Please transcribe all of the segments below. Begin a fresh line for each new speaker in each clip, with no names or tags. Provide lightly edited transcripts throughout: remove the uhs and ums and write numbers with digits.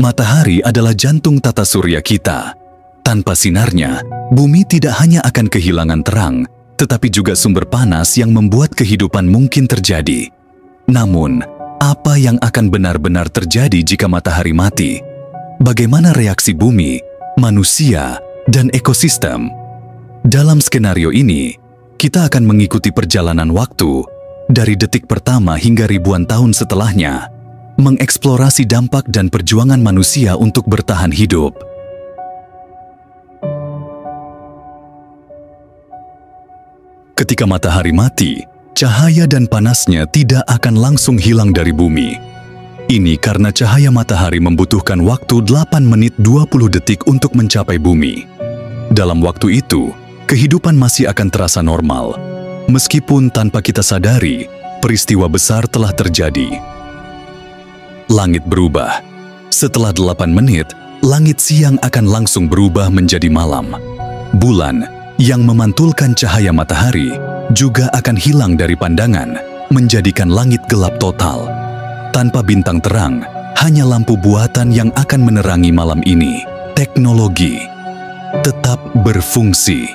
Matahari adalah jantung tata surya kita. Tanpa sinarnya, bumi tidak hanya akan kehilangan terang, tetapi juga sumber panas yang membuat kehidupan mungkin terjadi. Namun, apa yang akan benar-benar terjadi jika matahari mati? Bagaimana reaksi bumi, manusia, dan ekosistem? Dalam skenario ini, kita akan mengikuti perjalanan waktu dari detik pertama hingga ribuan tahun setelahnya, mengeksplorasi dampak dan perjuangan manusia untuk bertahan hidup. Ketika matahari mati, cahaya dan panasnya tidak akan langsung hilang dari bumi. Ini karena cahaya matahari membutuhkan waktu 8 menit 20 detik untuk mencapai bumi. Dalam waktu itu, kehidupan masih akan terasa normal. Meskipun tanpa kita sadari, peristiwa besar telah terjadi. Langit berubah. Setelah 8 menit, langit siang akan langsung berubah menjadi malam. Bulan yang memantulkan cahaya matahari juga akan hilang dari pandangan, menjadikan langit gelap total. Tanpa bintang terang, hanya lampu buatan yang akan menerangi malam ini. Teknologi tetap berfungsi.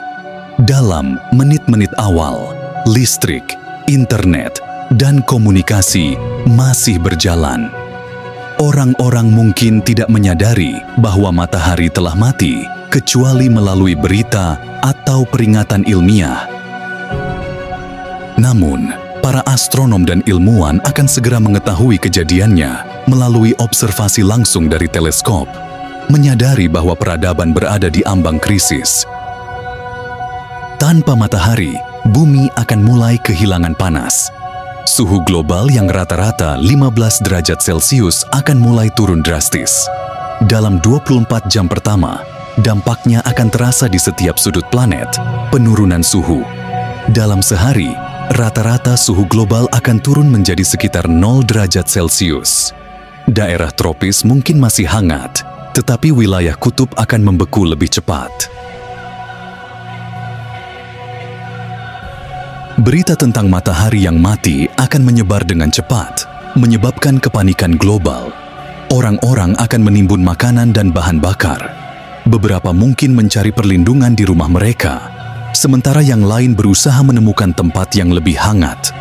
Dalam menit-menit awal, listrik, internet, dan komunikasi masih berjalan. Orang-orang mungkin tidak menyadari bahwa matahari telah mati, kecuali melalui berita atau peringatan ilmiah. Namun, para astronom dan ilmuwan akan segera mengetahui kejadiannya melalui observasi langsung dari teleskop, menyadari bahwa peradaban berada di ambang krisis. Tanpa matahari, bumi akan mulai kehilangan panas. Suhu global yang rata-rata 15 derajat Celcius akan mulai turun drastis. Dalam 24 jam pertama, dampaknya akan terasa di setiap sudut planet, penurunan suhu. Dalam sehari, rata-rata suhu global akan turun menjadi sekitar 0 derajat Celcius. Daerah tropis mungkin masih hangat, tetapi wilayah kutub akan membeku lebih cepat. Berita tentang matahari yang mati akan menyebar dengan cepat, menyebabkan kepanikan global. Orang-orang akan menimbun makanan dan bahan bakar. Beberapa mungkin mencari perlindungan di rumah mereka, sementara yang lain berusaha menemukan tempat yang lebih hangat.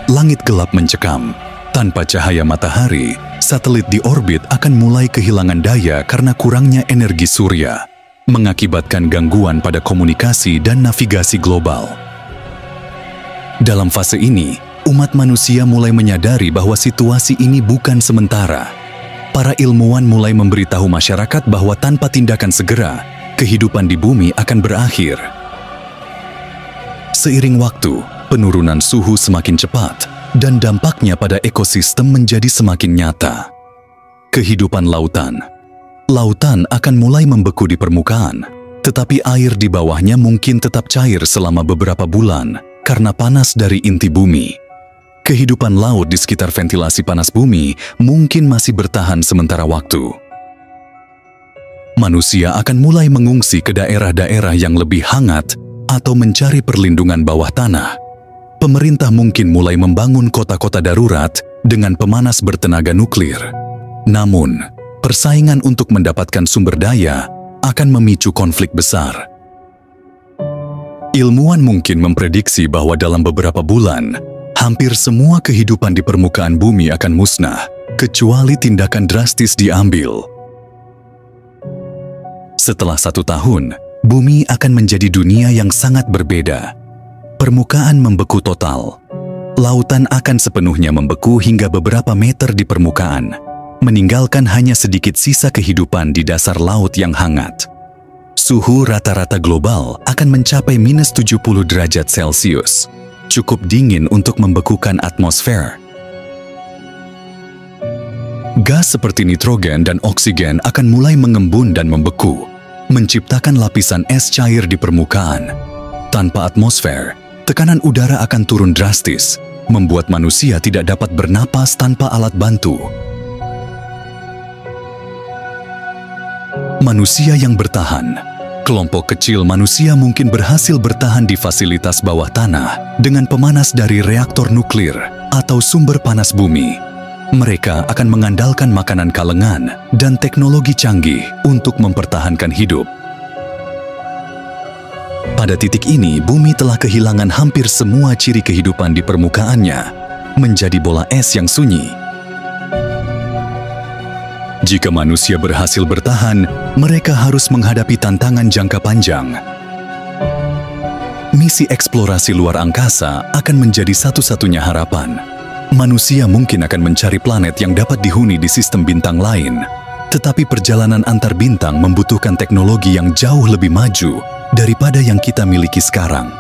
Langit gelap mencekam. Tanpa cahaya matahari, satelit di orbit akan mulai kehilangan daya karena kurangnya energi surya, mengakibatkan gangguan pada komunikasi dan navigasi global. Dalam fase ini, umat manusia mulai menyadari bahwa situasi ini bukan sementara. Para ilmuwan mulai memberitahu masyarakat bahwa tanpa tindakan segera, kehidupan di bumi akan berakhir. Seiring waktu, penurunan suhu semakin cepat, dan dampaknya pada ekosistem menjadi semakin nyata. Kehidupan lautan. Lautan akan mulai membeku di permukaan, tetapi air di bawahnya mungkin tetap cair selama beberapa bulan karena panas dari inti bumi. Kehidupan laut di sekitar ventilasi panas bumi mungkin masih bertahan sementara waktu. Manusia akan mulai mengungsi ke daerah-daerah yang lebih hangat atau mencari perlindungan bawah tanah. Pemerintah mungkin mulai membangun kota-kota darurat dengan pemanas bertenaga nuklir. Namun, persaingan untuk mendapatkan sumber daya akan memicu konflik besar. Ilmuwan mungkin memprediksi bahwa dalam beberapa bulan, hampir semua kehidupan di permukaan bumi akan musnah, kecuali tindakan drastis diambil. Setelah 1 tahun, bumi akan menjadi dunia yang sangat berbeda. Permukaan membeku total. Lautan akan sepenuhnya membeku hingga beberapa meter di permukaan, meninggalkan hanya sedikit sisa kehidupan di dasar laut yang hangat. Suhu rata-rata global akan mencapai minus 70 derajat Celcius, cukup dingin untuk membekukan atmosfer. Gas seperti nitrogen dan oksigen akan mulai mengembun dan membeku, menciptakan lapisan es cair di permukaan. Tanpa atmosfer, tekanan udara akan turun drastis, membuat manusia tidak dapat bernapas tanpa alat bantu. Manusia yang bertahan. Kelompok kecil manusia mungkin berhasil bertahan di fasilitas bawah tanah dengan pemanas dari reaktor nuklir atau sumber panas bumi. Mereka akan mengandalkan makanan kalengan dan teknologi canggih untuk mempertahankan hidup. Pada titik ini, bumi telah kehilangan hampir semua ciri kehidupan di permukaannya, menjadi bola es yang sunyi. Jika manusia berhasil bertahan, mereka harus menghadapi tantangan jangka panjang. Misi eksplorasi luar angkasa akan menjadi satu-satunya harapan. Manusia mungkin akan mencari planet yang dapat dihuni di sistem bintang lain, tetapi perjalanan antar bintang membutuhkan teknologi yang jauh lebih maju daripada yang kita miliki sekarang.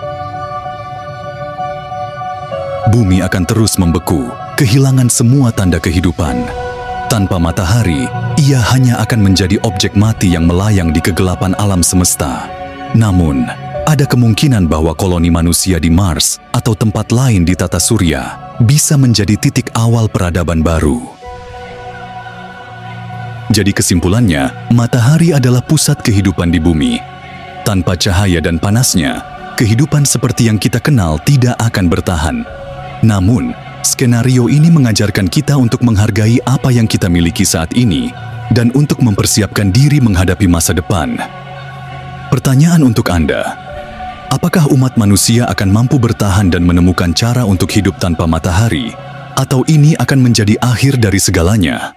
Bumi akan terus membeku, kehilangan semua tanda kehidupan. Tanpa matahari, ia hanya akan menjadi objek mati yang melayang di kegelapan alam semesta. Namun, ada kemungkinan bahwa koloni manusia di Mars atau tempat lain di tata surya bisa menjadi titik awal peradaban baru. Jadi kesimpulannya, matahari adalah pusat kehidupan di bumi. Tanpa cahaya dan panasnya, kehidupan seperti yang kita kenal tidak akan bertahan. Namun, skenario ini mengajarkan kita untuk menghargai apa yang kita miliki saat ini dan untuk mempersiapkan diri menghadapi masa depan. Pertanyaan untuk Anda, apakah umat manusia akan mampu bertahan dan menemukan cara untuk hidup tanpa matahari? Atau ini akan menjadi akhir dari segalanya?